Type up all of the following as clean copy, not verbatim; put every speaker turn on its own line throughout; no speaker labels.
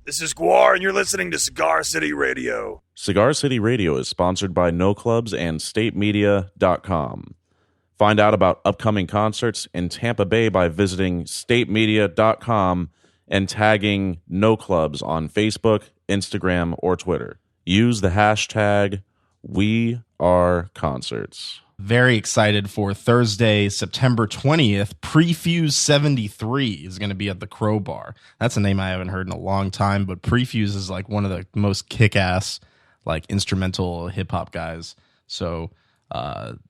This is Guar, and you're listening to Cigar City Radio.
Cigar City Radio is sponsored by No Clubs and StateMedia.com. Find out about upcoming concerts in Tampa Bay by visiting StateMedia.com and tagging No Clubs on Facebook, Instagram, or Twitter. Use the hashtag WeAreConcerts.
Very excited for Thursday, September 20th. Prefuse 73 is going to be at the Crowbar. That's a name I haven't heard in a long time, but Prefuse is like one of the most kick-ass, like instrumental hip-hop guys. So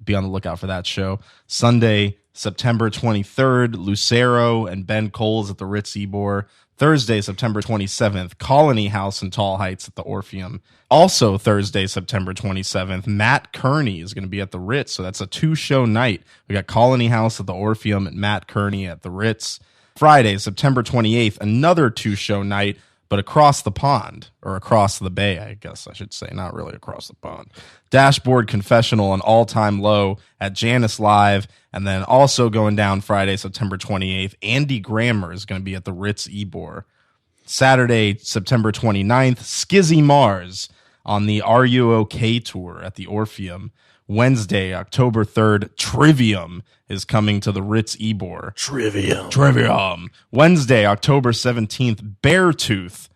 be on the lookout for that show. Sunday, September 23rd, Lucero and Ben Coles at the Ritz Ybor. Thursday, September 27th, Colony House in Tall Heights at the Orpheum. Also Thursday, September 27th, Matt Kearney is going to be at the Ritz. So that's a 2-show night. We got Colony House at the Orpheum and Matt Kearney at the Ritz. Friday, September 28th, another 2-show night, but across the pond, or across the bay, I guess I should say, not really across the pond. Dashboard Confessional and All Time Low at Janus Live. And then also going down Friday, September 28th, Andy Grammer is going to be at the Ritz Ybor. Saturday, September 29th, Skizzy Mars on the Are You OK tour at the Orpheum. Wednesday, October 3rd, Trivium is coming to the Ritz Ybor. Trivium. Wednesday, October 17th, Beartooth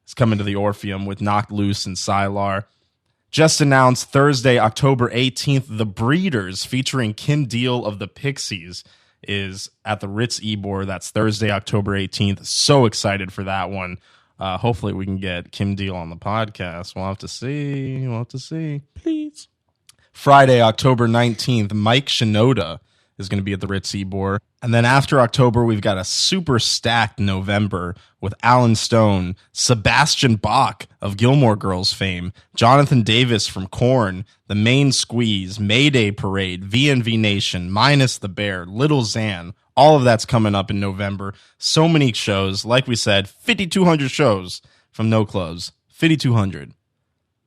is coming to the Orpheum with Knocked Loose and Sylar. Just announced Thursday, October 18th, The Breeders featuring Kim Deal of the Pixies is at the Ritz Ybor. That's Thursday, October 18th. So excited for that one. Hopefully we can get Kim Deal on the podcast. We'll have to see. Please. Friday, October 19th, Mike Shinoda is going to be at the Ritz Ybor. And then after October, we've got a super stacked November with Alan Stone, Sebastian Bach of Gilmore Girls fame, Jonathan Davis from Korn, The Main Squeeze, Mayday Parade, VNV Nation, Minus the Bear, Little Xan. All of that's coming up in November. So many shows. Like we said, 5,200 shows from No Clubs. 5,200.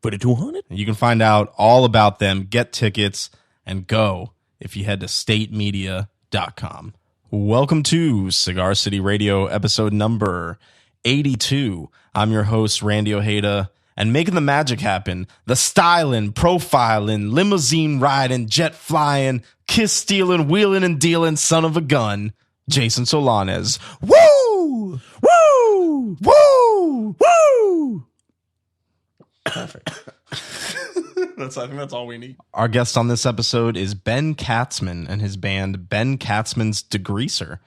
4,200?
You can find out all about them, get tickets, and go if you head to statemedia.com. Welcome to Cigar City Radio, episode number 82. I'm your host, Randy Ojeda, and making the magic happen, the styling, profiling, limousine riding, jet flying, kiss stealing, wheeling and dealing son of a gun, Jason Solanes. Woo! Woo! Woo! Woo! Perfect. I think that's all we need. Our guest on this episode is Ben Katzman and his band Ben Katzman's Degreaser.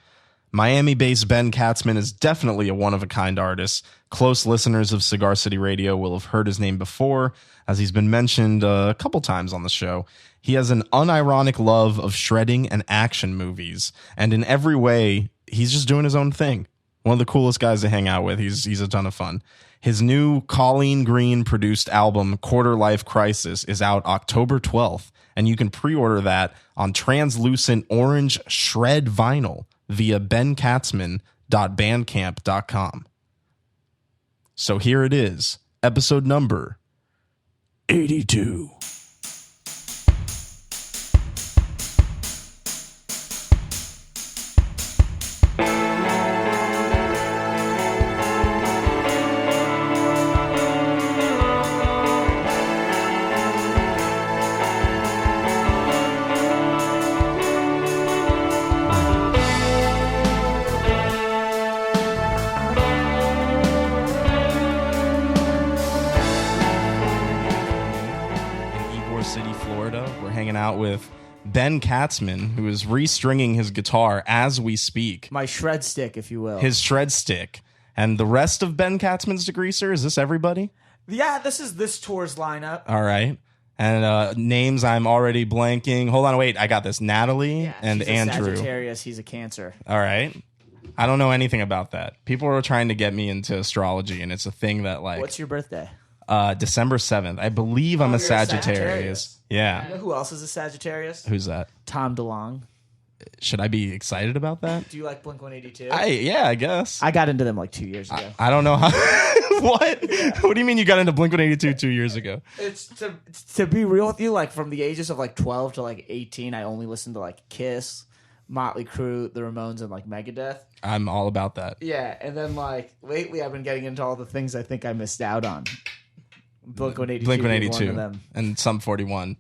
Miami-based Ben Katzman is definitely a one-of-a-kind artist. Close listeners of Cigar City Radio will have heard his name before, as he's been mentioned a couple times on the show. He has an unironic love of shredding and action movies, and in every way, he's just doing his own thing. One of the coolest guys to hang out with. He's a ton of fun. His new Colleen Green produced album, Quarter Life Crisis, is out October 12th, and you can pre-order that on translucent orange shred vinyl via benkatzman.bandcamp.com. So here it is, episode number 82. With Ben Katzman, who is restringing his guitar as we speak.
My shred stick, if you will.
His shred stick. And the rest of Ben Katzman's Degreaser, is this everybody?
Yeah, this is this tour's lineup.
All right. And names I'm already blanking. Hold on, wait. I got this. Natalie and
she's
Andrew.
A Sagittarius, he's a Cancer.
All right. I don't know anything about that. People are trying to get me into astrology, and it's a thing that, like...
What's your birthday?
December 7th. I believe I'm a Sagittarius. Yeah.
You know who else is a Sagittarius?
Who's that?
Tom DeLonge.
Should I be excited about that?
Do you like Blink-182?
Yeah, I guess.
I got into them like 2 years ago.
I don't know how. What? Yeah. What do you mean you got into Blink-182 2 years ago?
It's to be real with you, like from the ages of like 12 to like 18, I only listened to like Kiss, Motley Crue, the Ramones, and like Megadeth.
I'm all about that.
Yeah, and then like lately I've been getting into all the things I think I missed out on. Blink-182.
Blink-182
One of them.
and Sum 41.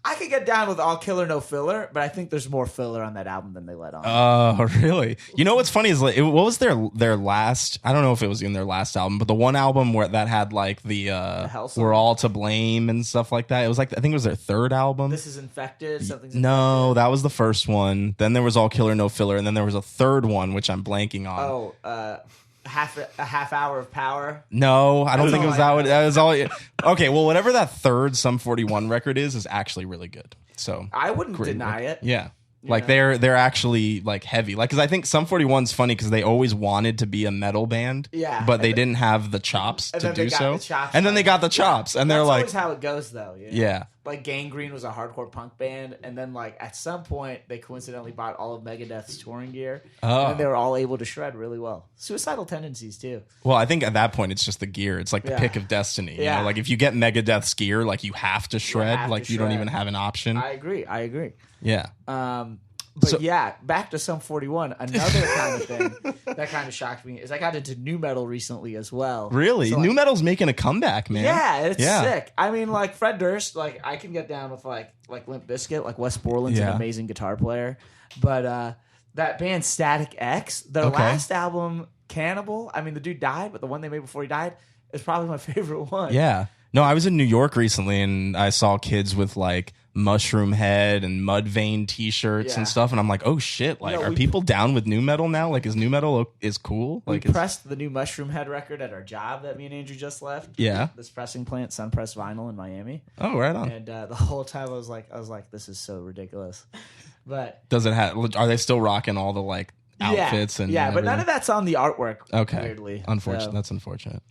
I could get down with All Killer No Filler, but I think there's more filler on that album than they let on.
Oh, really? You know what's funny is like, what was their last? I don't know if it was in their last album, but the one album where that had like the
Hell Song?
"We're All to Blame" and stuff like that. It was like, I think it was their third album.
This is Infected. Something's
No, that was the first one. Then there was All Killer No Filler, and then there was a third one which I'm blanking on.
A half hour of power.
No, I don't
That's
think it
all
was
I
that
know.
one. That was all. Okay, well, whatever that third Sum 41 record is actually really good. So
I wouldn't
great
deny
record.
it.
Yeah. Like
know?
they're actually like heavy, like because I think Sum 41's funny because they always wanted to be a metal band,
Yeah.
but they didn't have the chops
And
to
then they
do
got
so.
the chops,
And then they
like-
got the chops, and they're
That's
like,
always how it goes, though. You know?
yeah,
Like Gangrene was a hardcore punk band, and then like at some point they coincidentally bought all of Megadeth's touring gear,
Oh.
and they were all able to shred really well. Suicidal tendencies too.
well, I think at that point it's just the gear. It's like the
Yeah.
pick of destiny. You
Yeah.
know? Like if you get Megadeth's gear, like you have to shred.
have to
Like you don't
shred.
even have an option.
I agree.
Yeah.
But
So-
yeah, back to Sum 41. Another kind of thing that kind of shocked me is I got into new metal recently as well.
Really,
So,
new
like,
metal's making a comeback, man.
Yeah, it's
Yeah.
sick. I mean, like Fred Durst, like I can get down with like Limp Bizkit, like Wes Borland's
Yeah.
an amazing guitar player. But that band Static X, their
Okay.
last album, Cannibal. I mean, the dude died, but the one they made before he died is probably my favorite one.
Yeah. No, I was in New York recently and I saw kids with like Mushroom Head and Mudvayne t-shirts
Yeah.
and stuff, and I'm like, oh shit, like
You know,
are
we-
people down with new metal now? Like is new metal is cool?
We
Like it's,
pressed the new Mushroom Head record at our job that me and Andrew just left.
Yeah.
This pressing plant, Sunpress Vinyl in Miami.
oh, right on.
And the whole time I was like, this is so ridiculous. But
Does it have, are they still rocking all the like outfits and
yeah, but none of
everything?
that's on the artwork.
Okay.
Weirdly,
Unfortunate.
So,
That's unfortunate.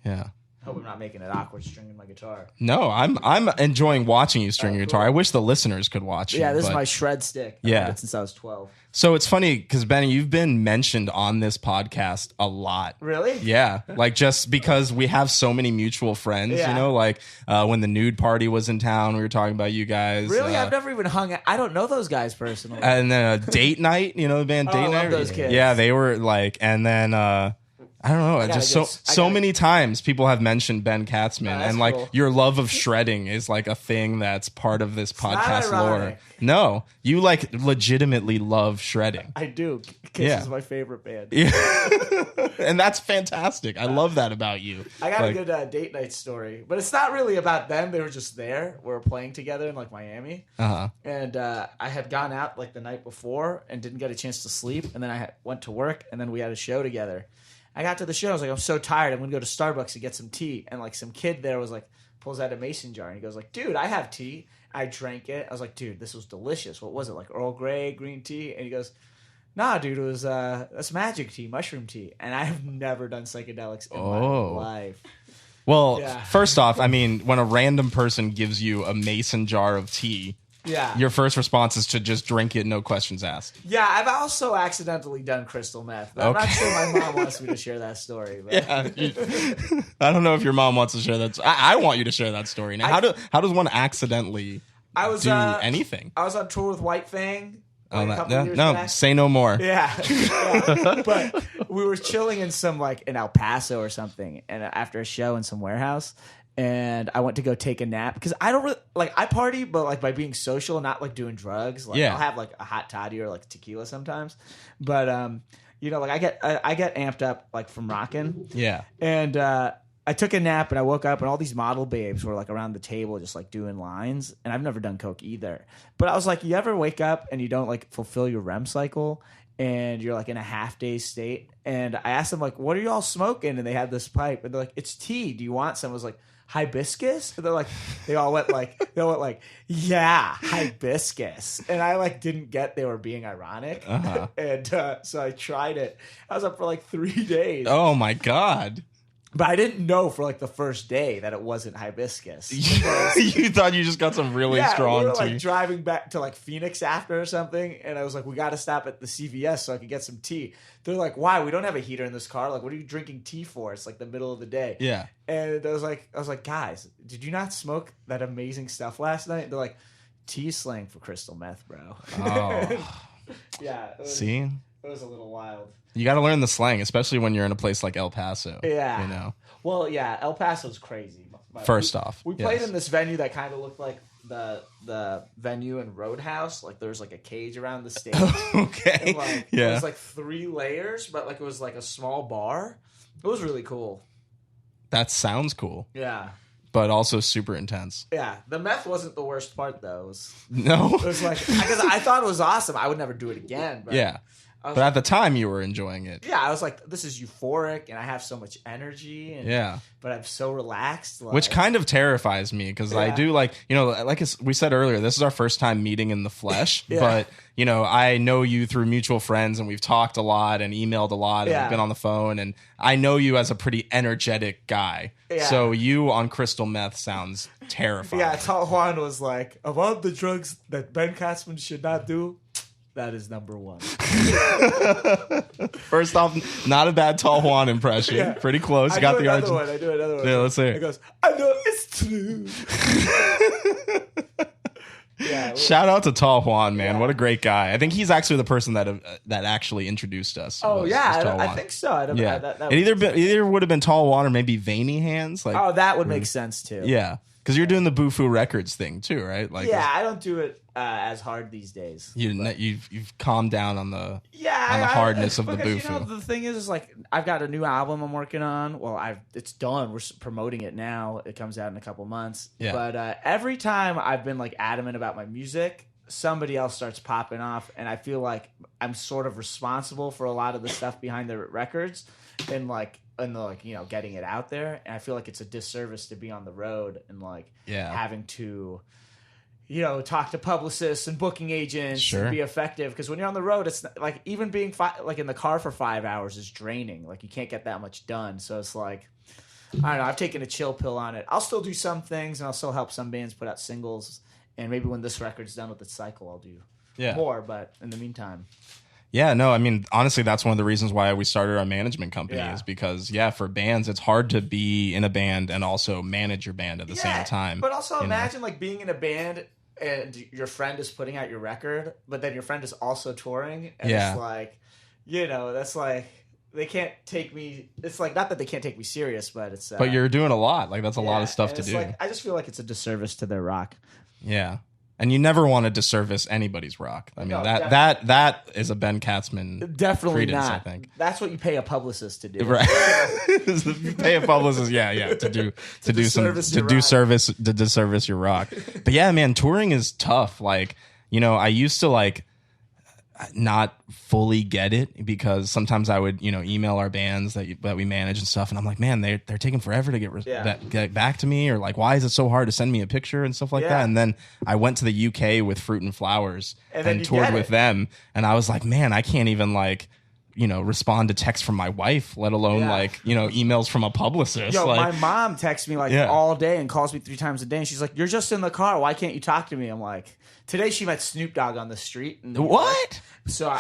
Yeah.
hope I'm not making it awkward stringing my guitar.
No, I'm enjoying watching you string your guitar. I wish the listeners could watch you.
Yeah, this is
but-
my shred stick. I've
Yeah.
had it since I was 12.
So it's funny because Benny, you've been mentioned on this podcast a lot.
Really?
Yeah, like just because we have so many mutual friends,
Yeah.
you know, like when the Nude Party was in town, we were talking about you guys.
Really? I've never even hung out. I don't know those guys personally.
And then Date Night, you know, the band
Oh,
Date
I love
Night.
those kids.
Yeah, they were like, and then I don't know,
gotta
just
I
so
gotta-
many times people have mentioned Ben Katzman,
that's
and like
cool.
your love of shredding is like a thing that's part of this
not
podcast lore.
ironic.
No, you like legitimately love shredding.
I do. Kiss
Yeah.
is my favorite band.
And that's fantastic. I love that about you.
I got
Like,
a good date night story, but it's not really about them. They were just there. We were playing together in like Miami,
uh-huh.
and I had gone out like the night before and didn't get a chance to sleep, and then went to work, and then we had a show together. I got to the show. I was like, I'm so tired. I'm gonna go to Starbucks to get some tea, and like some kid there was like pulls out a mason jar and he goes like, dude, I have tea. I drank it. I was like, dude, this was delicious. What was it, like Earl Grey green tea? And he goes, nah, dude, it was that's magic tea, mushroom tea. And I have never done psychedelics in my life.
Well,
Yeah.
first off, I mean, when a random person gives you a mason jar of tea,
Yeah.
your first response is to just drink it, no questions asked.
Yeah, I've also accidentally done crystal meth. But I'm not
Okay.
sure my mom wants me to share that story. But.
I don't know if your mom wants to share that. I want you to share that story. Now, how does one accidentally
I was
do anything?
I was on tour with White Fang.
Oh,
like, a couple years back.
say no more.
Yeah. Yeah. But we were chilling in some like in El Paso or something, and after a show in some warehouse, and I went to go take a nap because I don't really like I party, but like by being social, not like doing drugs. Like
Yeah.
I'll have like a hot toddy or like tequila sometimes, but you know, like I get amped up like from rocking.
Yeah.
And I took a nap and I woke up and all these model babes were like around the table just like doing lines. And I've never done coke either. But I was like, you ever wake up and you don't like fulfill your REM cycle and you're like in a half day state? And I asked them like, what are y'all smoking? And they had this pipe and they're like, it's tea. Do you want some? I was like, hibiscus? And they're like, they all went like, yeah, hibiscus. And I like didn't get they were being ironic.
Uh-huh.
And so I tried it. I was up for like 3 days.
Oh my God.
But I didn't know for like the first day that it wasn't hibiscus.
You thought you just got some really strong
we were
tea.
like driving back to like Phoenix after or something, and I was like, we got to stop at the CVS so I could get some tea. They're like, why? We don't have a heater in this car. Like, what are you drinking tea for? It's like the middle of the day.
Yeah.
And I was like, guys, did you not smoke that amazing stuff last night? They're like, tea slang for crystal meth, bro.
Oh.
Yeah.
See?
It was a little wild.
You got to learn the slang, especially when you're in a place like El Paso.
Yeah.
You know?
Well, yeah, El Paso's crazy.
First off.
We played
yes.
in this venue that kind of looked like the venue in Roadhouse. Like there was like a cage around the stage.
Okay.
And, like,
yeah.
It was like 3 layers, but like it was like a small bar. It was really cool.
That sounds cool,
Yeah.
but also super intense.
Yeah. The meth wasn't the worst part though.
No.
It was like, because I thought it was awesome. I would never do it again. But
yeah.
I was
But at the time, you were enjoying it.
yeah, I was like, this is euphoric, and I have so much energy, and
Yeah.
but I'm so relaxed. Like,
Which kind of terrifies me because I
Yeah.
do like, like we said earlier, this is our first time meeting in the flesh.
Yeah.
But, I know you through mutual friends and we've talked a lot and emailed a lot and
Yeah.
we've been on the phone. And I know you as a pretty energetic guy.
Yeah.
So you on crystal meth sounds terrifying.
yeah, Tal Juan was like, of all the drugs that Ben Katzman should not do, that is number 1.
First off, not a bad Tall Juan impression.
Yeah.
Pretty close.
I
Got
do
the
another
origin.
one. I do another one.
Yeah, let's hear it.
It goes, I know it's true. Yeah.
Shout out to Tall Juan, man.
Yeah.
What a great guy. I think he's actually the person that actually introduced us.
Oh
was
yeah,
Tall
I
Juan.
think so. I don't,
Yeah,
that
it either would have been Tall Juan or maybe Veiny Hands. Like,
oh, that would make sense too.
yeah, because you're doing the Bufu Records thing too, right? Like,
yeah, I don't do it as hard these days.
you've calmed down on the
Yeah,
on the hardness of the
because,
Bufu.
The thing is like I've got a new album I'm working on. Well, it's done. We're promoting it now. It comes out in a couple months.
Yeah.
But every time I've been like adamant about my music, somebody else starts popping off, and I feel like I'm sort of responsible for a lot of the stuff behind the records, and getting it out there. And I feel like it's a disservice to be on the road and having to talk to publicists and booking agents
Sure.
and be effective. Because when you're on the road, it's not, like even being in the car for 5 hours is draining. Like you can't get that much done. So it's like, I don't know. I've taken a chill pill on it. I'll still do some things and I'll still help some bands put out singles. And maybe when this record's done with its cycle, I'll do more. But in the meantime.
Yeah, no, I mean, honestly, that's one of the reasons why we started our management company
Yeah.
is because, for bands, it's hard to be in a band and also manage your band at the same time.
But also
you know?
imagine like being in a band and your friend is putting out your record, but then your friend is also touring. And it's like, that's like, they can't take me. It's like, not that they can't take me serious, but it's.
But you're doing a lot. Like, that's a lot of stuff to do.
Like, I just feel like it's a disservice to their rock.
Yeah. And you never want to disservice anybody's rock. I mean,
No,
that is a Ben Katzman
Definitely
credence,
not.
I think.
That's what you pay a publicist to do.
Right. You pay a publicist, to disservice your rock. But yeah, man, touring is tough. Like, I used to not fully get it because sometimes I would, email our bands that we manage and stuff, and I'm like, man, they're taking forever to get back to me, or like, why is it so hard to send me a picture and stuff like that? And then I went to the UK with Fruit and Flowers and toured with them, and I was like, man, I can't even respond to texts from my wife, let alone emails from a publicist.
Yo, my mom texts me all day and calls me 3 times a day, and she's like, "You're just in the car. Why can't you talk to me?" I'm like, today she met Snoop Dogg on the street. And
what?
So I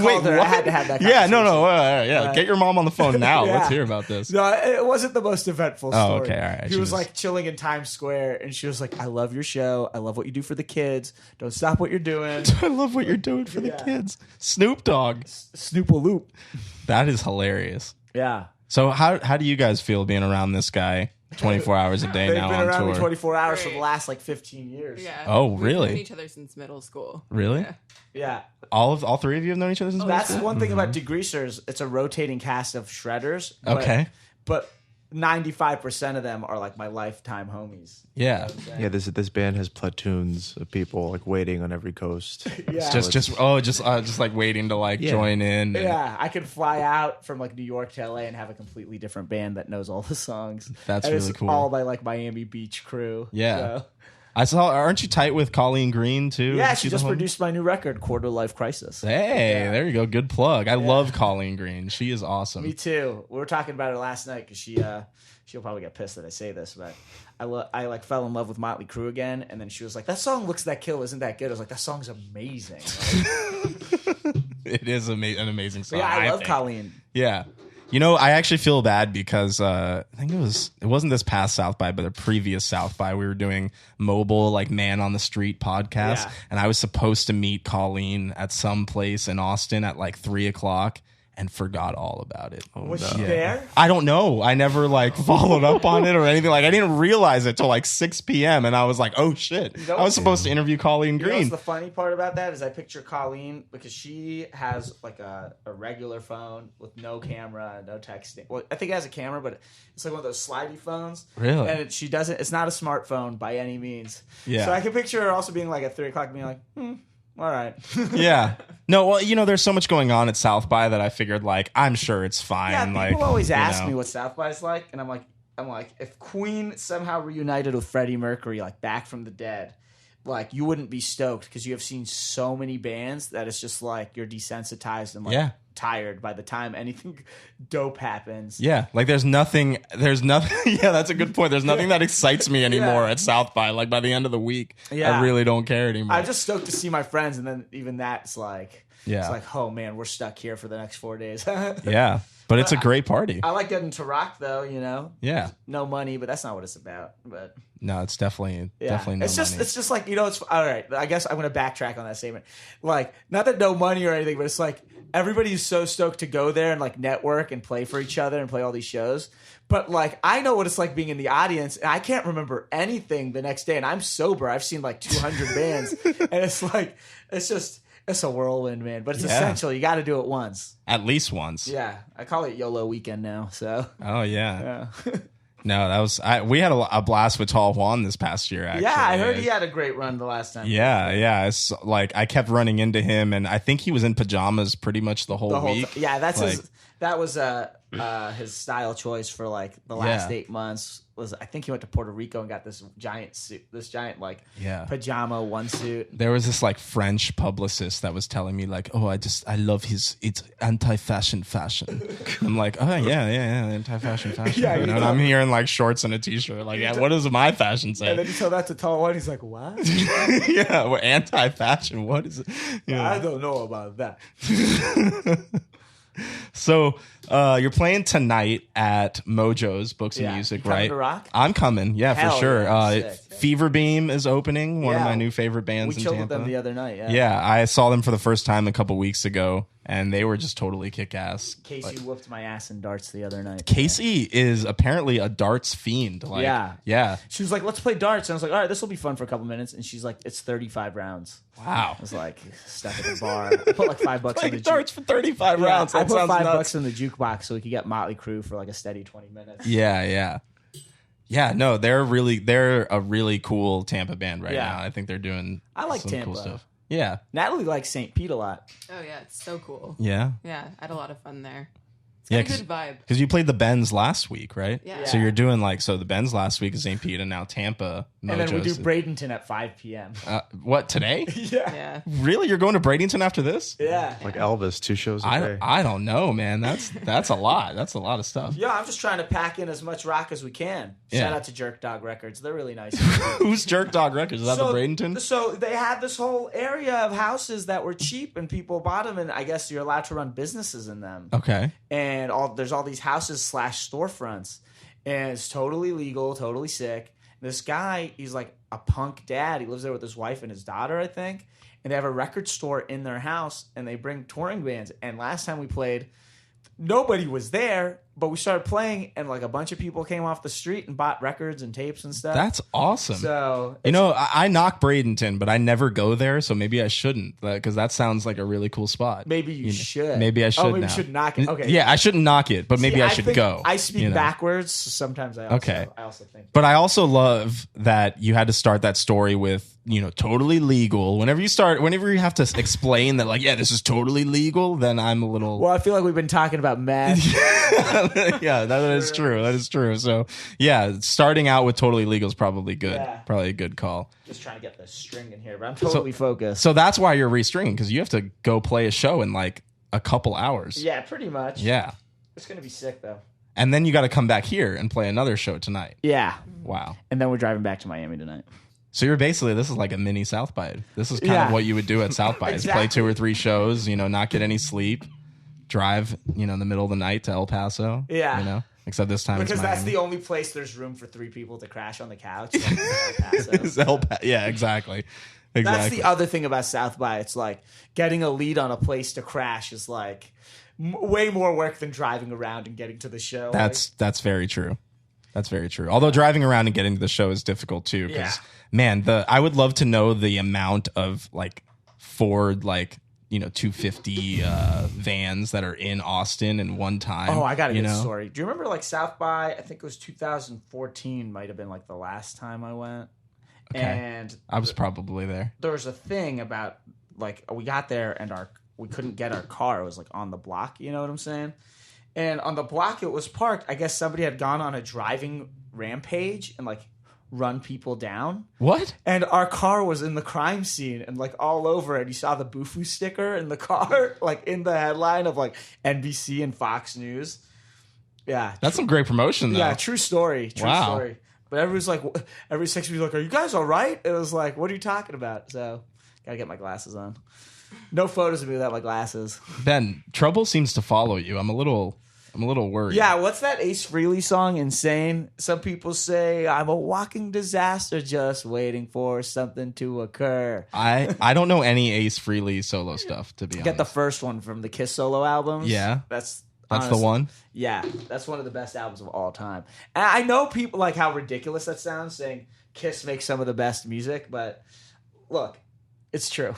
called her.
What?
I had to have that
Yeah,
conversation.
no. Get your mom on the phone now.
Yeah.
Let's hear about this.
No, it wasn't the most eventful story.
Oh, okay, all right.
He was chilling in Times Square, and she was like, "I love your show. I love what you do for the kids. Don't stop what you're doing."
I love what you're doing for the kids. Snoop Dogg.
Snoop a loop.
That is hilarious.
Yeah.
So how do you guys feel being around this guy 24 hours a day
They've
now
been
on
around
tour?
me 24 hours for
Great.
the last 15 years.
Yeah.
Oh,
We've
really?
known each other since middle school.
Really?
Yeah.
Yeah.
All 3 of you have known each other since middle
That's
school?
one thing about Degreasers. It's a rotating cast of shredders.
Okay.
But 95% of them are my lifetime homies.
Yeah.
Yeah, this band has platoons of people waiting on every coast.
Yeah.
Just waiting to join in. and-
Yeah, I could fly out from New York to LA and have a completely different band that knows all the songs.
That's
and
really
it's
cool.
all by Miami Beach crew.
Yeah.
So.
I saw. Aren't you tight with Colleen Green too?
Yeah,
Is
she
the
just
homie?
produced my new record, Quarter Life Crisis.
Hey, there you go. Good plug. I love Colleen Green. She is awesome.
Me too. We were talking about her last night because she'll probably get pissed that I say this, but I fell in love with Motley Crue again, and then she was like, "That song Looks That Kill isn't that good." I was like, "That song's amazing."
It is an amazing song.
Yeah, I love
think.
Colleen.
Yeah. You know, I actually feel bad because I think it wasn't this past South by, but the previous South by. We were doing mobile, like man on the street podcast, and I was supposed to meet Colleen at some place in Austin at like 3:00 and forgot all about it.
Was she there?
I don't know. I never like followed up on it or anything. Like I didn't realize it till like 6 p.m. and I was like, oh shit. I was supposed to interview Colleen
You know
Green.
what's the funny part about that is I picture Colleen because she has like a regular phone with no camera, no texting. Well, I think it has a camera, but it's like one of those slidey phones.
Really?
And she doesn't. It's not a smartphone by any means.
Yeah.
So I can picture her also being like at 3:00, being like, all right.
Yeah. No, well, you know, there's so much going on at South by that I figured like I'm sure it's fine.
Yeah,
like,
people always ask
know.
me what South by is like, and I'm like, if Queen somehow reunited with Freddie Mercury, like back from the dead, like you wouldn't be stoked because you have seen so many bands that it's just like you're desensitized and like tired by the time anything dope happens.
Yeah, like there's nothing. Yeah, that's a good point. There's nothing that excites me anymore at South by. Like by the end of the week, I really don't care anymore.
I'm just stoked to see my friends, and then even that's like,
Yeah.
it's like, oh man, we're stuck here for the next 4 days.
Yeah, but it's a great party.
I like getting to rock though, you know.
Yeah.
No money, but that's not what it's about. But
No, it's definitely no
it's
money.
it's just like, you know, it's all right. I guess I'm gonna backtrack on that statement. Like, not that no money or anything, but it's like everybody's so stoked to go there and like network and play for each other and play all these shows. But like, I know what it's like being in the audience, and I can't remember anything the next day. And I'm sober. I've seen like 200 bands, and it's like it's a whirlwind, man. But it's essential. You got to do it once.
At least once.
Yeah, I call it YOLO weekend now. So.
Oh yeah.
Yeah.
No, that was we had a blast with Tall Juan this past year. Actually,
Yeah, I heard he had a great run the last time.
Yeah. It's like I kept running into him, and I think he was in pajamas pretty much the whole week.
Yeah, that's
like,
that was his style choice for like the last 8 months. Was I think he went to Puerto Rico and got this giant suit, like pajama one suit.
There was this like French publicist that was telling me like, oh, I love it's anti-fashion fashion. I'm like, oh yeah, anti-fashion fashion.
Yeah,
you know, and I'm here in like shorts and a t-shirt. Like, yeah, what does my fashion say?
And then you tell that to Tall One, he's like, what?
Yeah, we're anti-fashion. What is it? You know.
I don't know about that.
So you're playing tonight at Mojo's Books and Music,
You coming
right?
to rock?
I'm coming,
Hell
for sure.
yeah, sick.
Fever Beam is opening, one of my new favorite bands
We
in
chilled
Tampa.
with them the other night.
Yeah, I saw them for the first time a couple weeks ago, and they were just totally kick-ass.
Casey whooped my ass in darts the other night.
Casey is apparently a darts fiend. Like, yeah.
She was like, let's play darts. And I was like, all right, this will be fun for a couple minutes. And she's like, it's 35 rounds.
Wow.
I was like, stuck at the bar. I put like $5 in the
Playing darts for 35 rounds.
I
That
put
sounds
$5
nuts.
in the jukebox so we could get Motley Crue for like a steady 20 minutes.
Yeah, no, they're a really cool Tampa band right now. I think they're doing
I like
some
Tampa.
cool stuff. Yeah.
Natalie likes St. Pete a lot.
Oh yeah, it's so cool.
Yeah.
Yeah, I had a lot of fun there.
Yeah,
It's got a good vibe.
because you played the Benz last week, right?
Yeah.
So you're doing like the Benz last week is St. Pete, and now Tampa.
And then we do
Mojo's.
Bradenton at 5 p.m.
What today?
Yeah.
Really? You're going to Bradenton after this?
Yeah.
Like Elvis, 2 shows a day.
I don't know, man. That's a lot. That's a lot of stuff.
Yeah, I'm just trying to pack in as much rock as we can.
Yeah.
Shout out to Jerk Dog Records. They're really nice.
Who's Jerk Dog Records? Is that the Bradenton?
So they had this whole area of houses that were cheap and people bought them, and I guess you're allowed to run businesses in them.
Okay.
And there's all these houses / storefronts, and it's totally legal, totally sick. This guy, he's like a punk dad. He lives there with his wife and his daughter, I think. And they have a record store in their house, and they bring touring bands. And last time we played, nobody was there, but we started playing, and like a bunch of people came off the street and bought records and tapes and stuff.
That's awesome.
So
You know, I knock Bradenton, but I never go there, so maybe I shouldn't, because that sounds like a really cool spot.
maybe you should.
Maybe I should.
Oh, maybe
now.
you should knock it. Okay.
Yeah, I shouldn't knock it, but maybe
See,
I should
think
go.
I speak
you know?
backwards, so sometimes I also think.
But I also love that you had to start that story with, totally legal. Whenever you have to explain that, like, yeah, this is totally legal, then I'm a little.
Well, I feel like we've been talking about meth.
Yeah, that is true. That is true. So, yeah, starting out with totally legal is probably good.
Yeah.
Probably a good call.
Just trying to get the string in here, but I'm totally focused.
So that's why you're restringing, because you have to go play a show in like a couple hours.
Yeah, pretty much.
Yeah.
It's going to be sick, though.
And then you got to come back here and play another show tonight.
Yeah.
Wow.
And then we're driving back to Miami tonight.
So this is like a mini South by. This is kind of what you would do at South by is play
Exactly.
2 or 3 shows, not get any sleep. drive, in the middle of the night to El Paso.
Yeah.
Except this time
Because
it's
that's
Miami.
the only place there's room for 3 people to crash on the couch. Like,
It's yeah, exactly.
That's the other thing about South by. It's like getting a lead on a place to crash is like way more work than driving around and getting to the show.
That's very true. That's very true. Although driving around and getting to the show is difficult too. Because man, I would love to know the amount of like Ford 250 vans that are in Austin in one time.
Oh, I got a good story. Do you remember like South by? I think it was 2014. Might have been like the last time I went.
Okay.
And
I was probably there.
There was a thing about like we got there and we couldn't get our car. It was like on the block. You know what I'm saying? And on the block it was parked. I guess somebody had gone on a driving rampage and like run people down.
What?
And our car was in the crime scene and like all over it. You saw the Bufu sticker in the car, like in the headline of like NBC and Fox News. Yeah.
That's some great promotion though.
Yeah, true story. True
Wow.
story. But everybody's like, every 6 weeks, like, are you guys all right? It was like, what are you talking about? So, gotta get my glasses on. No photos of me without my glasses.
Ben, trouble seems to follow you. I'm a little worried.
Yeah, what's that Ace Frehley song? Insane. Some people say I'm a walking disaster, just waiting for something to occur.
I don't know any Ace Frehley solo stuff, to be honest.
Get the first one from the Kiss solo albums.
Yeah.
That's
the one?
Yeah, that's one of the best albums of all time. And I know people like how ridiculous that sounds, saying Kiss makes some of the best music, but look, it's true.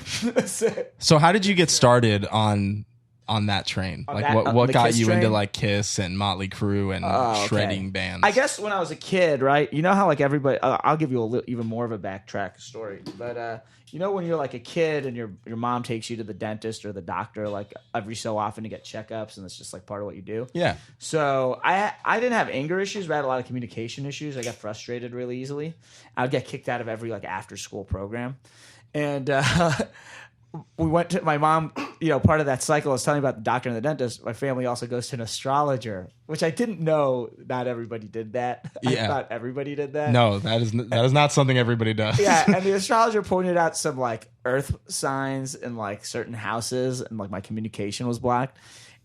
So how did you get started on that train?
On
Like
that-
what
the
got
Kiss
you into
train?
like Kiss and Motley Crue and
Okay.
shredding bands?
I guess when I was a kid, right? You know how like everybody, I'll give you a little, even more of a backtrack story, but you know when you're like a kid and your mom takes you to the dentist or the doctor like every so often to get checkups, and it's just like part of what you do.
Yeah.
So I didn't have anger issues, but I had a lot of communication issues. I got frustrated really easily. I would get kicked out of every like after school program, and we went to my mom. Part of that cycle I was telling you about the doctor and the dentist. My family also goes to an astrologer, which I didn't know. Not everybody did that.
Yeah.
I thought everybody did that.
No, that is not something everybody does.
Yeah, and the astrologer pointed out some like earth signs in like certain houses, and like my communication was blocked.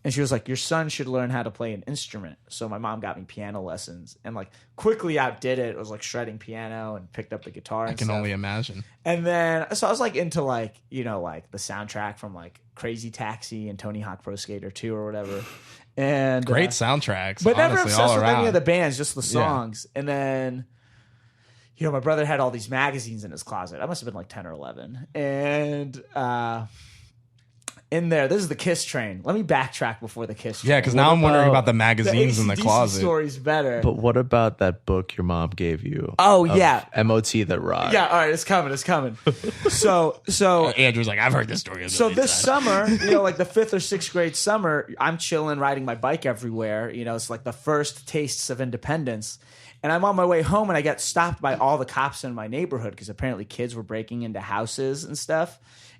And she was like, your son should learn how to play an instrument. So my mom got me piano lessons and like quickly outdid it. It was like shredding piano and picked up the guitar.
I can only imagine.
And then, so I was like into like, like the soundtrack from like Crazy Taxi and Tony Hawk Pro Skater 2 or whatever. And
Great soundtracks,
but never
honestly,
obsessed
all
with
around.
any of the bands, just the songs. And then, my brother had all these magazines in his closet. I must have been like 10 or 11. And in there, this is the Kiss train. Let me backtrack before the Kiss train.
Yeah, because now I'm wondering about the magazines in the
AC/DC
closet.
story's better.
But what about that book your mom gave you?
Oh,
of
yeah.
MOT that rock.
Yeah, all right, it's coming. So
Andrew's like, I've heard this story.
So this summer, like the 5th or 6th grade summer, I'm chilling, riding my bike everywhere. It's like the first tastes of independence. And I'm on my way home and I get stopped by all the cops in my neighborhood because apparently kids were breaking into houses and stuff.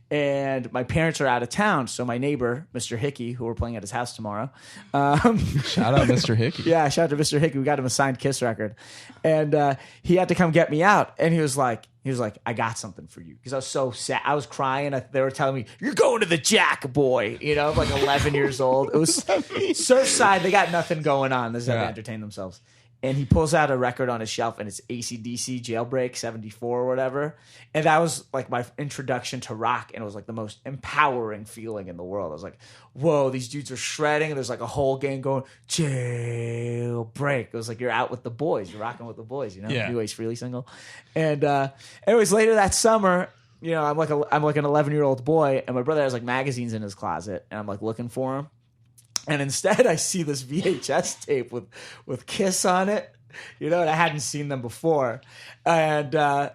And my parents are out of town. So my neighbor, Mr. Hickey, who we're playing at his house tomorrow.
Shout out Mr. Hickey.
Yeah, shout out to Mr. Hickey. We got him a signed Kiss record. And he had to come get me out. And he was like, I got something for you. Because I was so sad. I was crying. They were telling me, you're going to the Jack, boy. I'm like 11 years old. It was Surfside. They got nothing going on. This is how they entertain themselves. And he pulls out a record on his shelf, and it's AC/DC Jailbreak 74 or whatever. And that was like my introduction to rock, and it was like the most empowering feeling in the world. I was like, whoa, these dudes are shredding, and there's like a whole gang going, Jailbreak. It was like you're out with the boys. You're rocking with the boys,
Yeah.
New Ace Frehley single. And anyways, later that summer, I'm like an 11-year-old boy, and my brother has like magazines in his closet, and I'm like looking for them. And instead, I see this VHS tape with Kiss on it, and I hadn't seen them before. And I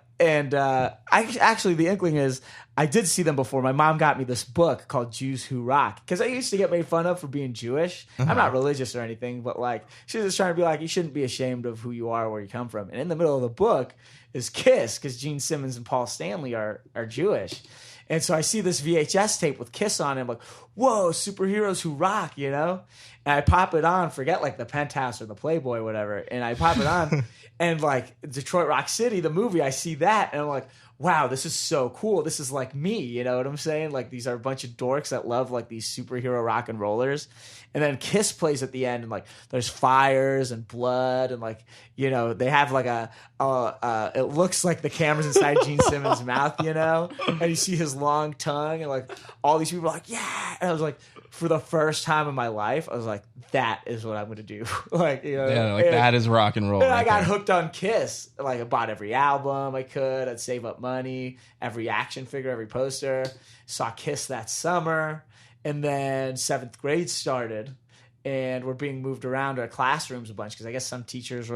actually, the inkling is I did see them before. My mom got me this book called Jews Who Rock because I used to get made fun of for being Jewish. I'm not religious or anything, but like she was just trying to be like, you shouldn't be ashamed of who you are, where you come from. And in the middle of the book is Kiss because Gene Simmons and Paul Stanley are Jewish. And so I see this VHS tape with Kiss on it. I'm like, whoa, superheroes who rock, you know? And I pop it on, forget like the Penthouse or the Playboy or whatever, and I pop it on, and like Detroit Rock City, the movie, I see that, and I'm like, wow, this is so cool. This is like me, you know what I'm saying? Like these are a bunch of dorks that love like these superhero rock and rollers. And then Kiss plays at the end, and like there's fires and blood, and like, you know, they have like it looks like the camera's inside Gene Simmons' mouth, you know, and you see his long tongue, and like all these people are like, yeah. And I was like, for the first time in my life, I was like, that is what I'm gonna do. Like, you know,
Yeah, like that is rock and roll.
and I
right
got
there.
hooked on Kiss. Like I bought every album I could. I'd save up money, every action figure, every poster. Saw Kiss that summer. And then 7th grade started, and we're being moved around our classrooms a bunch because I guess some teachers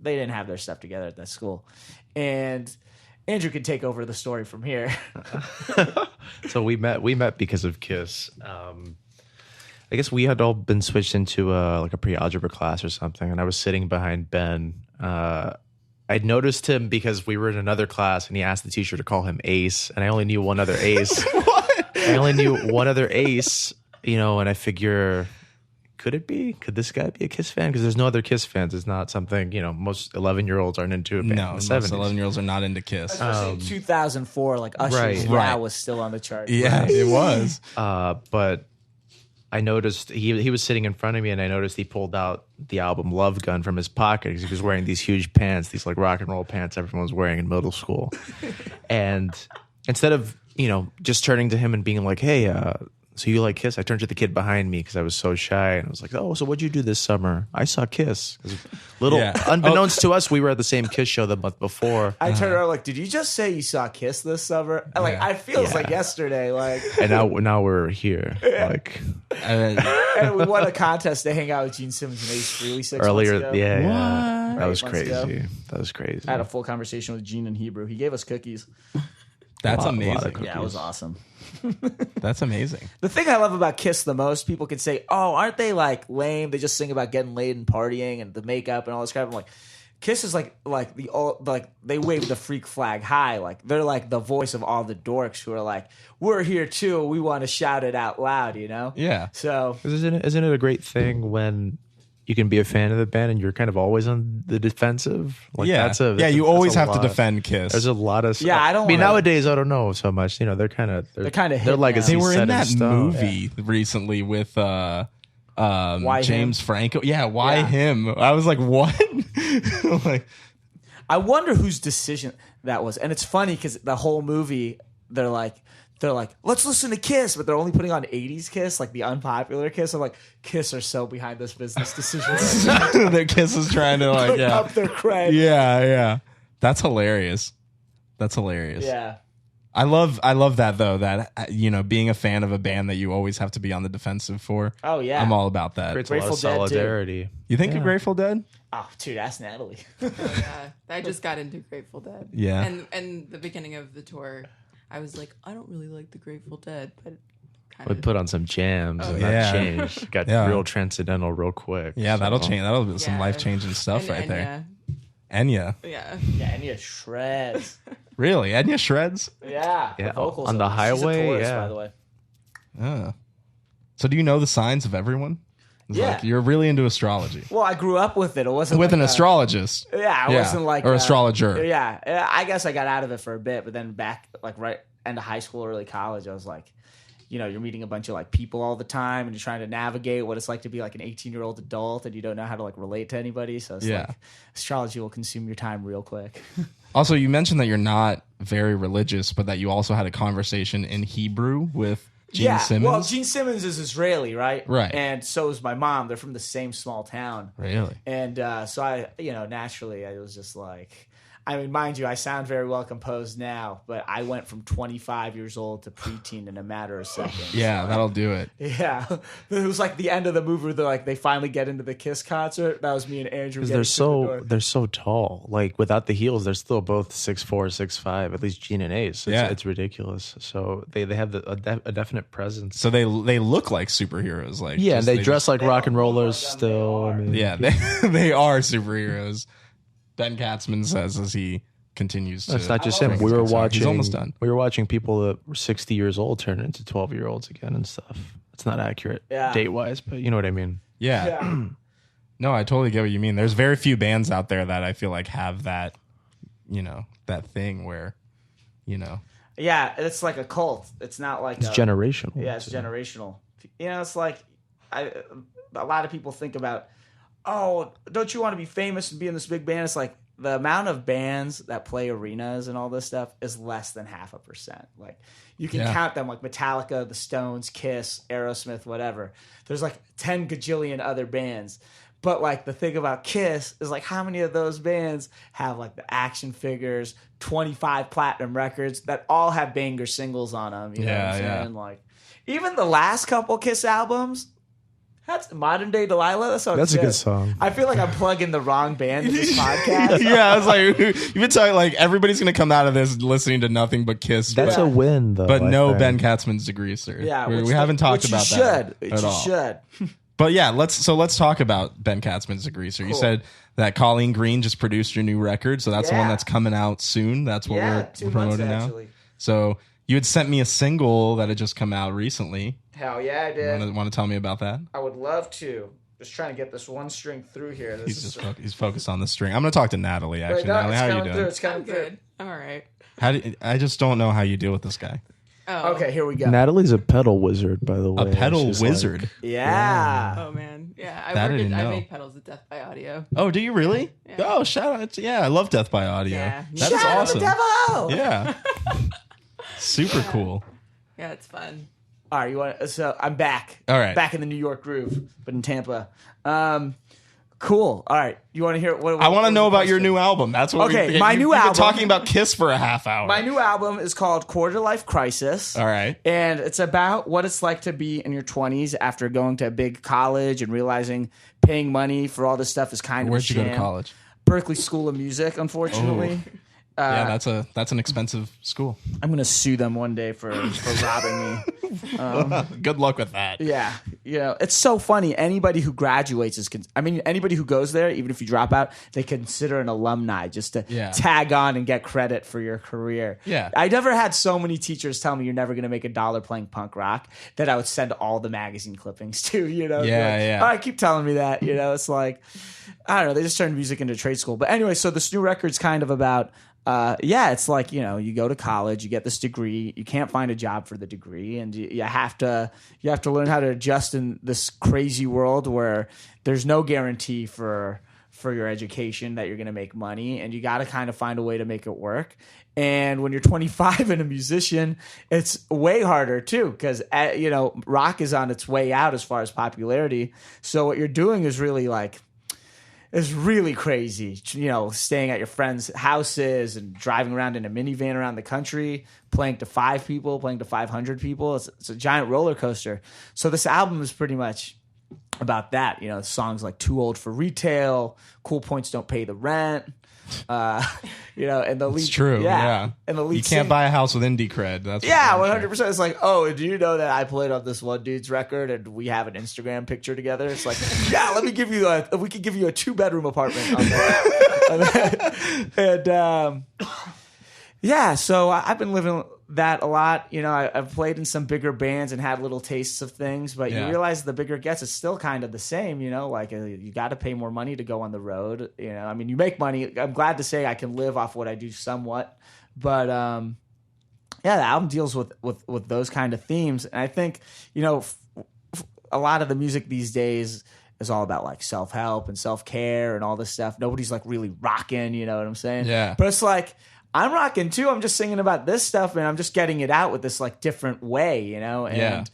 they didn't have their stuff together at that school. And Andrew can take over the story from here.
So we met because of Kiss. I guess we had all been switched into like a pre-algebra class or something, and I was sitting behind Ben. I'd noticed him because we were in another class, and he asked the teacher to call him Ace, and I only knew one other Ace. I only knew one other Ace, you know, and I figure, could this guy be a Kiss fan? Because there's no other Kiss fans. It's not something, you know, most 11-year-olds aren't into a band
No,
in
most
the 70s.
11-year-olds are not into Kiss.
Especially in 2004, like Usher's
Right.
Yeah was still on the chart.
Yeah, it was.
But I noticed he was sitting in front of me, and I noticed he pulled out the album Love Gun from his pocket because he was wearing these huge pants, these like rock and roll pants everyone was wearing in middle school. And instead of, you know, just turning to him and being like, hey, so you like Kiss? I turned to the kid behind me because I was so shy, and I was like, oh, so what'd you do this summer? I saw Kiss. 'Cause unbeknownst to us, we were at the same Kiss show the month before.
I turned around like, did you just say you saw Kiss this summer? And, like, I feels like yesterday. Like,
And now we're here. Like
and we won a contest to hang out with Gene Simmons and Ace Frehley 6
earlier,
months ago.
yeah. That was
8 months ago.
crazy. That was crazy.
I had a full conversation with Gene in Hebrew. He gave us cookies.
That's
A lot of
amazing.
cookies.
Yeah, it was awesome.
That's amazing.
The thing I love about Kiss the most, people can say, oh, aren't they like lame? They just sing about getting laid and partying and the makeup and all this crap. I'm like, Kiss is like they wave the freak flag high. Like they're like the voice of all the dorks who are like, we're here too. We want to shout it out loud, you know?
Yeah.
So
Isn't it a great thing when you can be a fan of the band and you're kind of always on the defensive? Like
Yeah. You always have to defend Kiss.
There's a lot of
Yeah, I don't wanna-
nowadays I don't know so much. You know, they're kind of
kinda
their
hip
legacy.
They were
set
in that
stone.
movie recently with
Why
James
him?
Franco. Yeah, why
Yeah.
him? I was like, what? Like,
I wonder whose decision that was. And it's funny because the whole movie, they're like, let's listen to Kiss, but they're only putting on 80s Kiss, like the unpopular Kiss. I'm like, Kiss are so behind this business decision.
their Kiss is trying to like, yeah,
Up their cred.
yeah. That's hilarious. That's hilarious.
Yeah.
I love that though. That you know, being a fan of a band that you always have to be on the defensive for.
Oh, yeah.
I'm all about that.
Creates a lot
Grateful
of
Dead, too.
solidarity.
You think of Grateful Dead?
Oh, dude, ask Natalie.
Oh, yeah, I just got into Grateful Dead.
Yeah.
and the beginning of the tour, I was like, I don't really like the Grateful Dead, but kind
We
of.
put on some jams and
yeah.
that changed. Got
Yeah.
real transcendental real quick.
Yeah, that'll
So-
change. That'll be some
Yeah.
life changing stuff right
And
there. Enya,
Yeah.
Yeah, and you shreds.
really? Enya shreds.
Yeah.
Yeah,
The vocals
on
of
the
it. She's a
highway,
tourist,
yeah.
by the way.
So do you know the signs of everyone? It's
Yeah.
like, you're really into astrology.
Well, I grew up with it. It wasn't
With
like
an
a-
astrologist.
Yeah, it wasn't like
or astrologer.
Yeah, I guess I got out of it for a bit, but then back like right into high school, early college, I was like, you know, you're meeting a bunch of like people all the time, and you're trying to navigate what it's like to be like an 18-year-old adult, and you don't know how to like relate to anybody. So it's
Yeah.
like astrology will consume your time real quick.
Also, you mentioned that you're not very religious, but that you also had a conversation in Hebrew with Gene Simmons.
Well, Gene Simmons is Israeli, right?
Right.
And so is my mom. They're from the same small town.
Really?
And so I, naturally, I was just like, I mean, mind you, I sound very well composed now, but I went from 25 years old to preteen in a matter of seconds.
Yeah, that'll do it.
Yeah. It was like the end of the movie where they finally get into the Kiss concert. That was me and Andrew.
Because
getting
they're so tall. Like without the heels, they're still both 6'4", 6'5", at least Gene and Ace. It's ridiculous. So they have a definite presence.
So they look like superheroes. Like
Yeah,
just-
and they dress like rock and
look
rollers
like them, they
still. I
are.
mean,
Yeah, they are superheroes. Ben Katzman says as he continues to.
it's not just
bring
him.
his
We were
guitar.
watching.
He's almost done.
We were watching people that were 60 years old turn into 12-year-olds again and stuff. That's not accurate
Yeah.
date wise, but you know what I mean.
Yeah.
Yeah.
No, I totally get what you mean. There's very few bands out there that I feel like have that, that thing where,
Yeah, it's like a cult. It's not like
It's generational.
Yeah, it's generational. It's like a lot of people think about, oh, don't you want to be famous and be in this big band? It's like the amount of bands that play arenas and all this stuff is less than 0.5%. Like you can count them, like Metallica, the Stones, Kiss, Aerosmith, whatever. There's like 10 gajillion other bands. But like the thing about Kiss is like how many of those bands have like the action figures, 25 platinum records that all have banger singles on them? You know what I'm saying? Like even the last couple Kiss albums, that's Modern Day Delilah. That's
a good song.
I feel like I'm plugging the wrong band in this podcast.
Yeah, I was like, you've been talking like everybody's gonna come out of this listening to nothing but Kiss.
That's a win, though.
but
I
no
think.
Ben Katzman's Degreaser.
Yeah,
we haven't talked about that
at
all.
should.
But yeah, let's talk about Ben Katzman's Degreaser. You said that Colleen Green just produced your new record, so that's the one
Yeah.
that's coming out soon. That's what
Yeah,
we're
2 months
promoting now.
actually.
So you had sent me a single that had just come out recently.
Hell yeah, I did.
Want to tell me about that?
I would love to. Just trying to get this one string through here.
He's focused on the string. I'm going to talk to Natalie. Actually,
Wait, no,
Natalie,
it's
how are you
coming
doing?
through. It's coming
I'm
through.
good. I'm all right.
I just don't know how you deal with this guy.
Oh.
Okay, here we go.
Natalie's a pedal wizard, by the way.
A pedal
She's
wizard.
like-
Yeah.
Oh man. Yeah.
That I
I
didn't know.
make pedals at Death by Audio.
Oh, do you really?
Yeah.
Oh, shout out! Yeah, I love Death by Audio.
Yeah.
That is
Shout out
awesome.
the devil!
Yeah, super cool.
Yeah, it's fun.
All right, you want? So I'm back.
All right.
back in the New York groove, but in Tampa. Cool. All right, you want to hear what?
I want to know about your
question?
new album. That's what.
Okay,
we,
my
you,
new
you've been
album-
talking about Kiss for a half hour.
My new album is called Quarter Life Crisis.
All right.
And it's about what it's like to be in your 20s after going to a big college and realizing paying money for all this stuff is kind of
Where'd
a
you go to
sham.
college?
Berkeley School of Music, unfortunately.
Yeah, that's an expensive school.
I'm going to sue them one day for robbing me.
Good luck with that.
Yeah. It's so funny. Anybody who graduates anybody who goes there, even if you drop out, they consider an alumni just to tag on and get credit for your career.
Yeah.
I never had so many teachers tell me you're never going to make $1 playing punk rock that I would send all the magazine clippings to,
Yeah.
All right, keep telling me that, it's like, I don't know. They just turned music into trade school. But anyway, so this new record's kind of about, it's like, you go to college, you get this degree, you can't find a job for the degree, and you have to learn how to adjust in this crazy world where there's no guarantee for your education that you're going to make money, and you got to kind of find a way to make it work. And when you're 25 and a musician, it's way harder too, because rock is on its way out as far as popularity. So what you're doing is really like, it's really crazy, staying at your friends' houses and driving around in a minivan around the country, playing to 5 people, playing to 500 people. It's a giant roller coaster. So this album is pretty much about that. Songs like Too Old for Retail, Cool Points Don't Pay the Rent. And the lead,
It's true. Yeah.
And the lead
you can't buy a house with indie cred. That's for sure.
100%. It's like, oh, do you know that I played on this one dude's record and we have an Instagram picture together? It's like, yeah, we could give you a 2-bedroom apartment on that. And so I've been living that a lot. I've played in some bigger bands and had little tastes of things, but you realize the bigger it gets, it's still kind of the same. You got to pay more money to go on the road. You make money. I'm glad to say I can live off what I do somewhat, but the album deals with those kind of themes, and I think a lot of the music these days is all about like self-help and self-care and all this stuff. Nobody's like really rocking, you know what I'm saying?
Yeah.
But it's like, I'm rocking too. I'm just singing about this stuff and I'm just getting it out with this like different way, And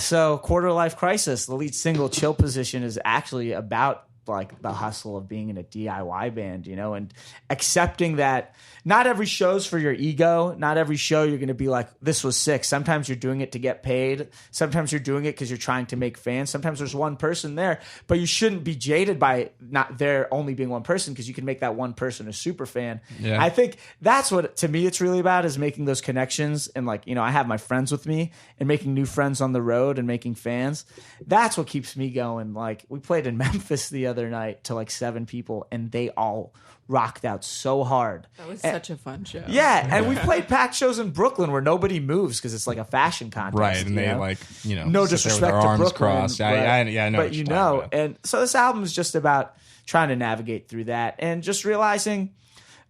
so Quarter Life Crisis, the lead single Chill Position, is actually about like the hustle of being in a DIY band, and accepting that not every show's for your ego. Not every show you're going to be like, this was sick. Sometimes you're doing it to get paid. Sometimes you're doing it because you're trying to make fans. Sometimes there's one person there, but you shouldn't be jaded by not there only being one person, because you can make that one person a super fan.
Yeah.
I think that's what, to me, it's really about, is making those connections. And like, I have my friends with me and making new friends on the road and making fans. That's what keeps me going. Like, we played in Memphis the other other night to like 7 people, and they all rocked out so hard.
That was such a fun show.
Yeah, and we played packed shows in Brooklyn where nobody moves because it's like a fashion contest.
Right, and
you
they
know?
like, you know,
No
sit there with
disrespect
their
to
arms
Brooklyn,
crossed.
but,
I know
but
what
you
you're
know,
talking about.
and so this album is just about trying to navigate through that and just realizing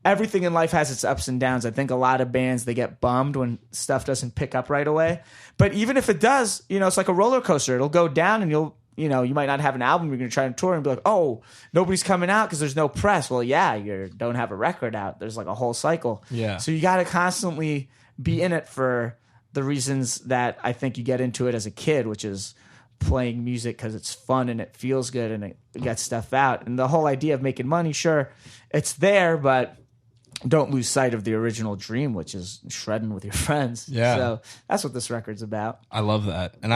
everything in life has its ups and downs. I think a lot of bands, they get bummed when stuff doesn't pick up right away. But even if it does, you know, it's like a roller coaster. It'll go down and you might not have an album you're going to try and tour and be like, oh, nobody's coming out because there's no press. Well, yeah, you don't have a record out. There's like a whole cycle.
Yeah.
So you got to constantly be in it for the reasons that I think you get into it as a kid, which is playing music because it's fun and it feels good and it gets stuff out. And the whole idea of making money, sure, it's there, but don't lose sight of the original dream, which is shredding with your friends.
Yeah.
So that's what this record's about.
I love that. And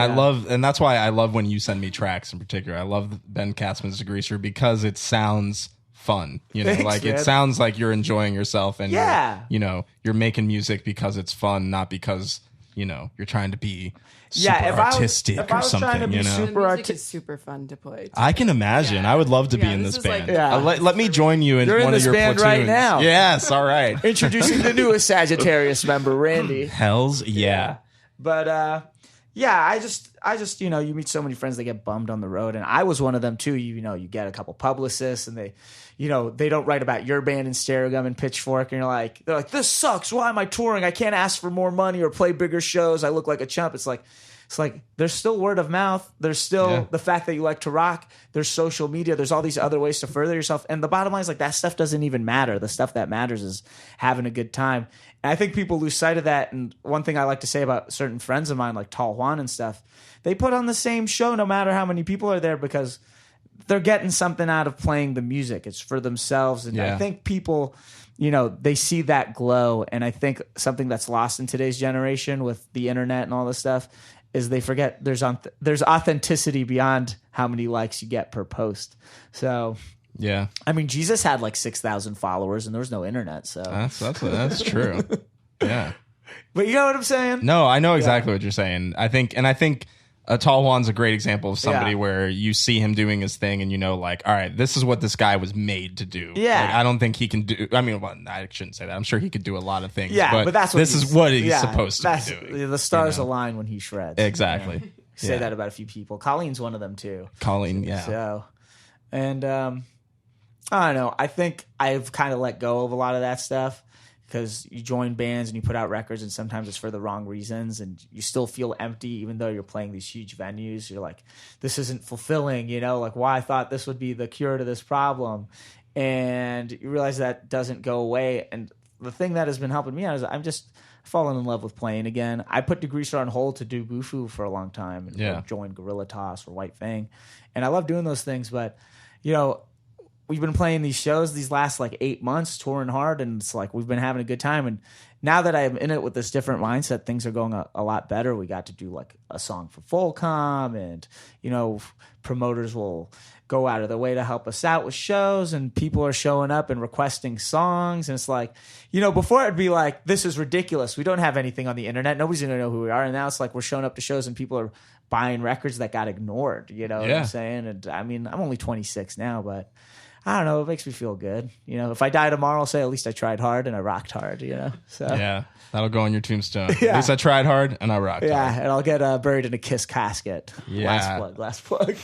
that's why I love when you send me tracks in particular. I love Ben Katzman's Degreaser because it sounds fun. You know,
Thanks,
like
man.
it sounds like you're enjoying yourself and
Yeah.
you're making music because it's fun, not because, you're trying to be super
Yeah, if I was-
artistic
if I
or
was
something,
trying to be
The
super
music
arti-
is super fun to play. too.
I can imagine.
Yeah.
I would love to be
Yeah,
in
this
this
is like
band.
the
Yeah.
Let me join you in
You're in
one
this
of your
band
platoons.
right now.
Yes, all right.
Introducing the newest Sagittarius member, Randy.
Hells yeah.
But I just you meet so many friends that get bummed on the road, and I was one of them too. You get a couple publicists, and they don't write about your band in Stereogum and Pitchfork, and they're like, this sucks. Why am I touring? I can't ask for more money or play bigger shows. I look like a chump. It's like there's still word of mouth. There's still the fact that you like to rock. There's social media. There's all these other ways to further yourself. And the bottom line is like that stuff doesn't even matter. The stuff that matters is having a good time. And I think people lose sight of that. And one thing I like to say about certain friends of mine, like Tall Juan and stuff, they put on the same show no matter how many people are there because they're getting something out of playing the music. It's for themselves. And I think people, they see that glow. And I think something that's lost in today's generation with the internet and all this stuff is they forget there's authenticity beyond how many likes you get per post. So,
Yeah.
I mean, Jesus had like 6,000 followers and there was no internet. So,
That's true. Yeah.
but you know what I'm saying?
No, I know exactly what you're saying. I think Tall Juan's a great example of somebody
Yeah.
where you see him doing his thing and all right, this is what this guy was made to do.
Yeah.
Like, I don't think he can do, I shouldn't say that. I'm sure he could do a lot of things.
Yeah, but that's what
this is what he's supposed to
that's-
be doing.
The stars align when he shreds.
Exactly.
Say
Yeah.
that about a few people. Colleen's one of them too.
Colleen, yeah.
So, and I don't know. I think I've kind of let go of a lot of that stuff because you join bands and you put out records and sometimes it's for the wrong reasons and you still feel empty even though you're playing these huge venues. You're like, this isn't fulfilling, like why I thought this would be the cure to this problem. And you realize that doesn't go away. And the thing that has been helping me out is I'm just fallen in love with playing again. I put Degreaser on hold to do Bufu for a long time and
Yeah.
join Gorilla Toss or White Fang. And I love doing those things, but we've been playing these shows these last like 8 months, touring hard, and it's like we've been having a good time. And now that I'm in it with this different mindset, things are going a lot better. We got to do like a song for Fullcom, and promoters will go out of their way to help us out with shows, and people are showing up and requesting songs. And it's like, before it'd be like, this is ridiculous. We don't have anything on the internet. Nobody's going to know who we are. And now it's like we're showing up to shows and people are buying records that got ignored. You know what I'm saying? And I mean, I'm only 26 now, but I don't know. It makes me feel good. If I die tomorrow, I'll say at least I tried hard and I rocked hard. So
Yeah. That'll go on your tombstone.
Yeah.
At least I tried hard and I rocked
yeah,
hard.
and I'll get buried in a Kiss casket.
Yeah.
Last plug.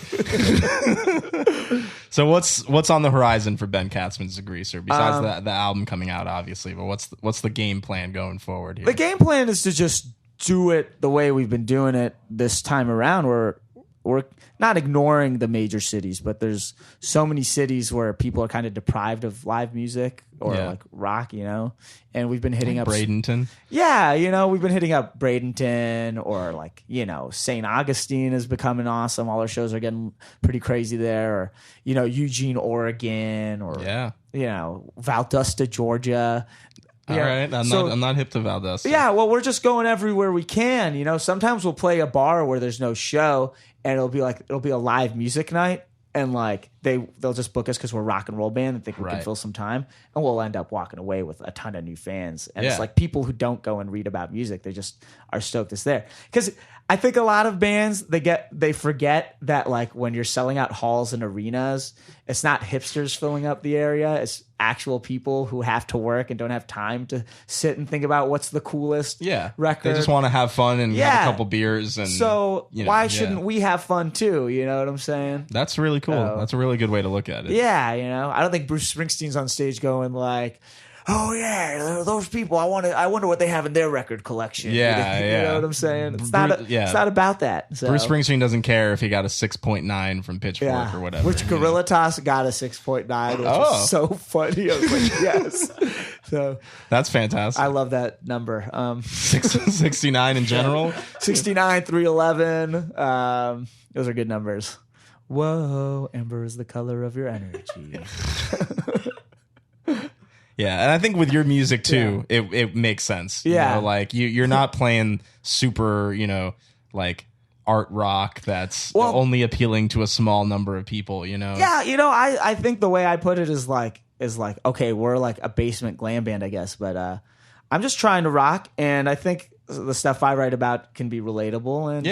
So what's on the horizon for Ben Katzman's Degreaser besides the album coming out, obviously? But what's the game plan going forward here?
The game plan is to just do it the way we've been doing it this time around. We're not ignoring the major cities, but there's so many cities where people are kind of deprived of live music or like rock, and we've been hitting up
Bradenton.
Yeah, we've been hitting up Bradenton or like, St. Augustine is becoming awesome. All our shows are getting pretty crazy there. Or, Eugene, Oregon, or Valdosta, Georgia.
All right. I'm not hip to Valdosta.
Yeah, well, we're just going everywhere we can. Sometimes we'll play a bar where there's no show, and it'll be a live music night, and like they'll just book us because we're a rock and roll band and think we can
Right.
fill some time, and we'll end up walking away with a ton of new fans. And
Yeah.
it's like people who don't go and read about music, they just are stoked it's there. Because I think a lot of bands they forget that like when you're selling out halls and arenas, it's not hipsters filling up the area. It's actual people who have to work and don't have time to sit and think about what's the coolest record.
They just want to have fun and have a couple beers. And
so
you know,
why shouldn't we have fun too? You know what I'm saying?
That's really cool.
So-
That's a really good way to look at it.
Yeah, you know, I don't think Bruce Springsteen's on stage going like, "Oh yeah, those people. I wonder what they have in their record collection."
Yeah,
you
yeah.
know what I'm saying? It's not. It's not about that. So.
Bruce Springsteen doesn't care if he got a 6.9 from Pitchfork or whatever.
Which Gorilla Toss got a 6.9, which was so funny. I was like, yes. So
that's fantastic.
I love that number.
69 in general.
69, 311. Those are good numbers. Whoa, amber is the color of your energy.
Yeah, and I think with your music too, it makes sense.
Yeah.
You know, like you're not playing super, like art rock that's only appealing to a small number of people,
Yeah, I think the way I put it is like, okay, we're like a basement glam band, I guess, but I'm just trying to rock, and I think the stuff I write about can be relatable, and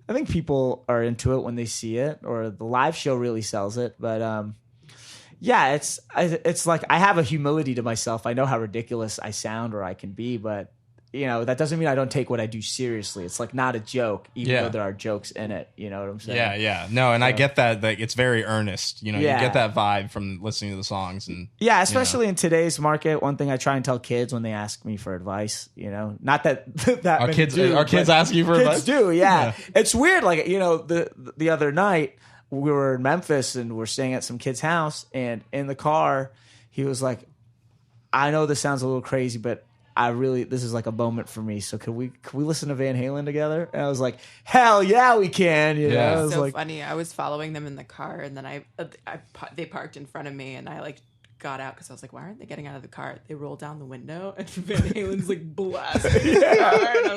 I think people are into it when they see it, or the live show really sells it, but yeah, it's like I have a humility to myself. I know how ridiculous I sound or I can be, but that doesn't mean I don't take what I do seriously. It's like not a joke, even though there are jokes in it. You know what I'm saying?
Yeah. No, and I get that. Like, it's very earnest. You get that vibe from listening to the songs, and
especially in today's market. One thing I try and tell kids when they ask me for advice, not that that
our
many
kids
do,
our kids ask you for advice.
Kids do, yeah. It's weird. Like the other night we were in Memphis and we're staying at some kid's house, and in the car he was like, "I know this sounds a little crazy, but this is like a moment for me. So could we listen to Van Halen together?" And I was like, "Hell yeah, we can!" You know, it was
so
like,
funny. I was following them in the car, and then they parked in front of me, and I like got out because I was like, "Why aren't they getting out of the car?" They rolled down the window, and Van Halen's like blasting the car, and I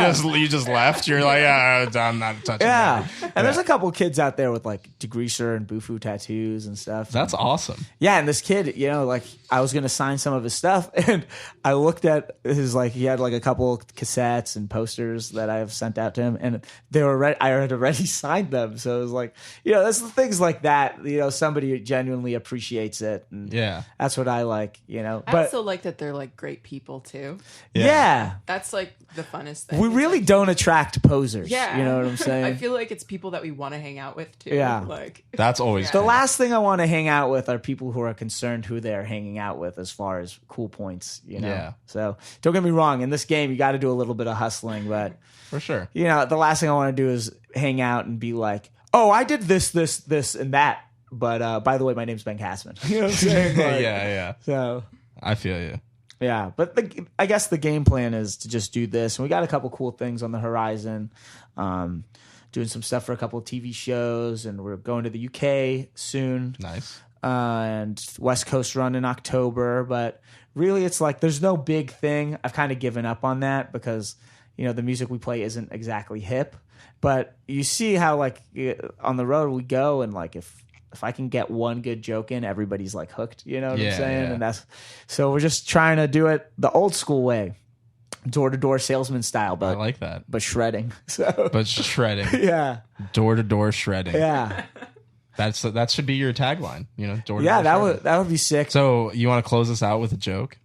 was like,
You just left. You're like, I'm not touching.
yeah.
that.
And there's a couple kids out there with like Degreaser and Bufu tattoos and stuff.
That's awesome.
Yeah, and this kid, like I was gonna sign some of his stuff, and I looked at his he had like a couple cassettes and posters that I have sent out to him, and they were I had already signed them. So it was like, that's the things like that. Somebody genuinely appreciates it, and that's what I like. But
I also like that they're like great people too.
Yeah.
That's like the funnest thing.
We
It's
really
like,
don't attract posers.
Yeah,
You know what I'm saying?
I feel like it's people that we want to hang out with too.
Yeah.
Like
That's always
The
cool.
last thing I want to hang out with are people who are concerned who they're hanging out with as far as cool points,
Yeah.
So don't get me wrong. In this game, you got to do a little bit of hustling, but
for sure.
the last thing I want to do is hang out and be like, "Oh, I did this, and that." But by the way, my name's Ben Katzman. You know what I'm saying? Like,
Yeah.
So
I feel you.
yeah, but I guess the game plan is to just do this, and we got a couple cool things on the horizon. Doing some stuff for a couple of TV shows, and we're going to the UK soon.
Nice.
And West Coast run in October. But really, it's like there's no big thing. I've kind of given up on that because the music we play isn't exactly hip. But you see how on the road we go, and if I can get one good joke in, everybody's like hooked. You know what I'm saying?
Yeah.
And so we're just trying to do it the old school way, door to door salesman style,
I
but
like that.
but shredding. So
But shredding.
yeah,
Door to door shredding.
yeah,
That should be your tagline. Door to
yeah.
door
That would be sick.
So you want to close us out with a joke?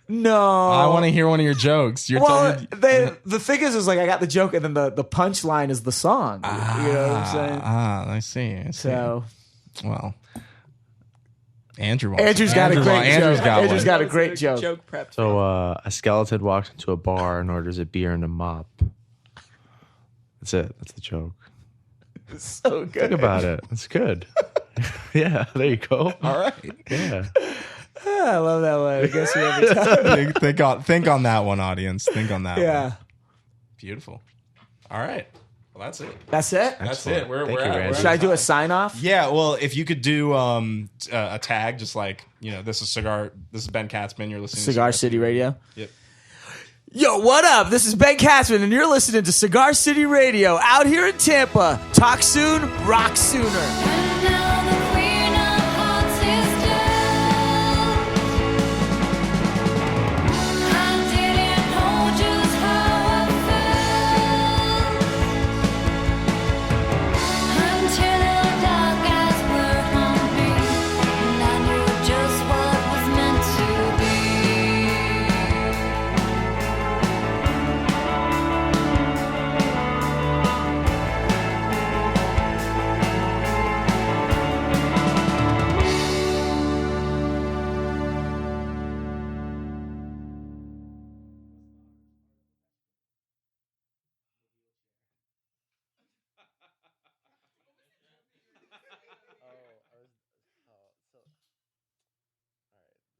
No,
I want to hear one of your jokes. You're
Well,
telling
the thing is I got the joke, and then the punchline is the song. You know what I'm saying?
I see.
So
well, Andrew's
got a great
Andrew's
joke.
got
Andrew's
one.
got a
that was
great joke.
Joke prep.
So a skeleton walks into a bar and orders a beer and a mop. That's it. That's the joke.
So good.
Think about it. It's good. Yeah, there you go.
All right.
Yeah.
I love that one. I guess every time.
think on that one, audience. Think on that one.
Yeah,
Beautiful. All right. Well, that's it.
that's it.
That's it. We're
Thank you,
at-
Randy.
we're
Should
at
I do
time.
a sign off?
Yeah, well, if you could do a tag, just like this is Ben Katzman. You're listening
Cigar
to
City Radio.
Yep.
Yo, what up? This is Ben Katzman, and you're listening to Cigar City Radio out here in Tampa. Talk soon, rock sooner.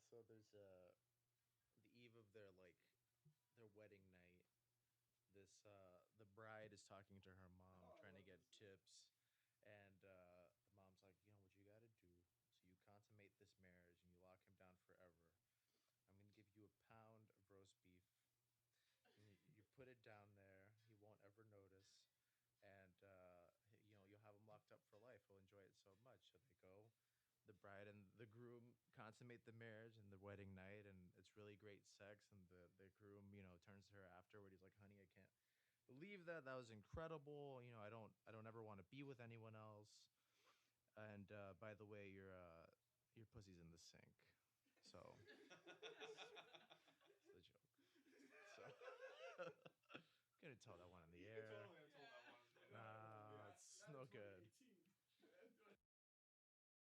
So there's the eve of their wedding night. The bride is talking to her mom, trying to get tips, and the mom's like, what you got to do so you consummate this marriage and you lock him down forever. I'm gonna give you a pound of roast beef. You put it down there. He won't ever notice, and you'll have him locked up for life. He'll enjoy it so much. So they go. The bride and the groom consummate the marriage and the wedding night, and it's really great sex. And the groom, turns to her afterward. He's like, "Honey, I can't believe that. That was incredible. I don't ever want to be with anyone else. And by the way, your pussy's in the sink." So